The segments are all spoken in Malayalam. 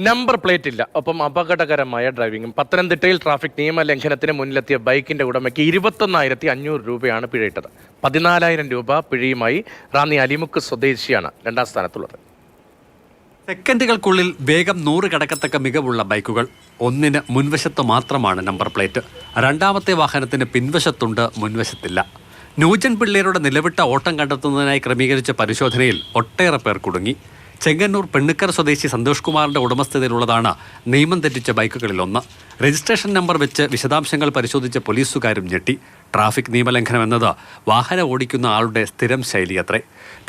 നമ്പർ പ്ലേറ്റ് ഇല്ല, ഒപ്പം അപകടകരമായ ഡ്രൈവിംഗും. പത്തനംതിട്ടയിൽ ട്രാഫിക് നിയമലംഘനത്തിന് മുന്നിലെത്തിയ ബൈക്കിന്റെ ഉടമയ്ക്ക് 21,500 രൂപയാണ് പിഴയിട്ടത്. 14,000 രൂപ പിഴയുമായി റാന്നി അലിമുക്ക് സ്വദേശിയാണ് രണ്ടാം സ്ഥാനത്തുള്ളത്. സെക്കൻഡുകൾക്കുള്ളിൽ വേഗം 100 കടക്കത്തക്ക മികവുള്ള ബൈക്കുകൾ. ഒന്നിന് മുൻവശത്ത് മാത്രമാണ് നമ്പർ പ്ലേറ്റ്. രണ്ടാമത്തെ വാഹനത്തിന് പിൻവശത്തുണ്ട്, മുൻവശത്തില്ല. ന്യൂജൻ പിള്ളേരുടെ നിലവിട്ട ഓട്ടം കണ്ടെത്തുന്നതിനായി ക്രമീകരിച്ച പരിശോധനയിൽ ഒട്ടേറെ പേർ കുടുങ്ങി. ചെങ്ങന്നൂർ പെണ്ണുക്കര സ്വദേശി സന്തോഷ് കുമാറിന്റെ ഉടമസ്ഥതയിലുള്ളതാണ് നിയമം തെറ്റിച്ച ബൈക്കുകളിലൊന്ന്. രജിസ്ട്രേഷൻ നമ്പർ വെച്ച് വിശദാംശങ്ങൾ പരിശോധിച്ച പോലീസുകാരും ഞെട്ടി. ട്രാഫിക് നിയമലംഘനം എന്നത് വാഹനം ഓടിക്കുന്ന ആളുടെ സ്ഥിരം ശൈലിയത്രേ.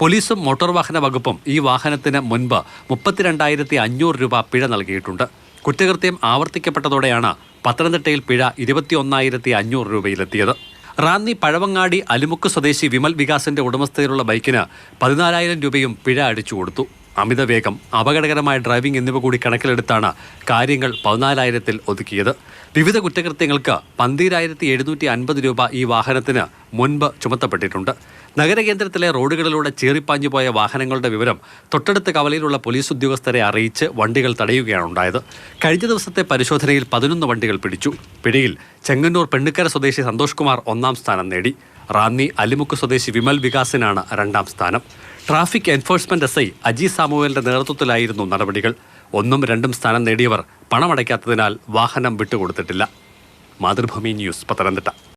പോലീസും മോട്ടോർ വാഹന വകുപ്പും ഈ വാഹനത്തിന് മുൻപ് 32,500 രൂപ പിഴ നൽകിയിട്ടുണ്ട്. കുറ്റകൃത്യം ആവർത്തിക്കപ്പെട്ടതോടെയാണ് പത്തനംതിട്ടയിൽ പിഴ 21,500 രൂപയിലെത്തിയത്. റാന്നി പഴവങ്ങാടി അലിമുക്ക് സ്വദേശി വിമൽ വികാസിന്റെ ഉടമസ്ഥതയിലുള്ള ബൈക്കിന് 14,000 രൂപയും പിഴ അടിച്ചു കൊടുത്തു. അമിതവേഗം, അപകടകരമായ ഡ്രൈവിംഗ് എന്നിവ കൂടി കണക്കിലെടുത്താണ് കാര്യങ്ങൾ 14,000-ൽ ഒതുക്കിയത്. വിവിധ കുറ്റകൃത്യങ്ങൾക്ക് 12,750 രൂപ ഈ വാഹനത്തിന് മുൻപ് ചുമത്തപ്പെട്ടിട്ടുണ്ട്. നഗരകേന്ദ്രത്തിലെ റോഡുകളിലൂടെ ചീറിപ്പാഞ്ഞുപോയ വാഹനങ്ങളുടെ വിവരം തൊട്ടടുത്ത കവലയിലുള്ള പോലീസ് ഉദ്യോഗസ്ഥരെ അറിയിച്ച് വണ്ടികൾ തടയുകയാണ് ഉണ്ടായത്. കഴിഞ്ഞ ദിവസത്തെ പരിശോധനയിൽ 11 വണ്ടികൾ പിടിച്ചു. പിഴയിൽ ചെങ്ങന്നൂർ പെണ്ണുക്കര സ്വദേശി സന്തോഷ് കുമാർ 1-ാം സ്ഥാനം നേടി. റാന്നി അലിമുക്ക് സ്വദേശി വിമൽ വികാസിനാണ് 2-ാം സ്ഥാനം. ട്രാഫിക് എൻഫോഴ്സ്മെന്റ് SI അജി സാമുവേലിന്റെ നേതൃത്വത്തിലായിരുന്നു നടപടികൾ. 1-ഉം 2-ഉം സ്ഥാനം നേടിയവർ പണമടയ്ക്കാത്തതിനാൽ വാഹനം വിട്ടുകൊടുത്തിട്ടില്ല. മാതൃഭൂമി ന്യൂസ്, പത്തനംതിട്ട.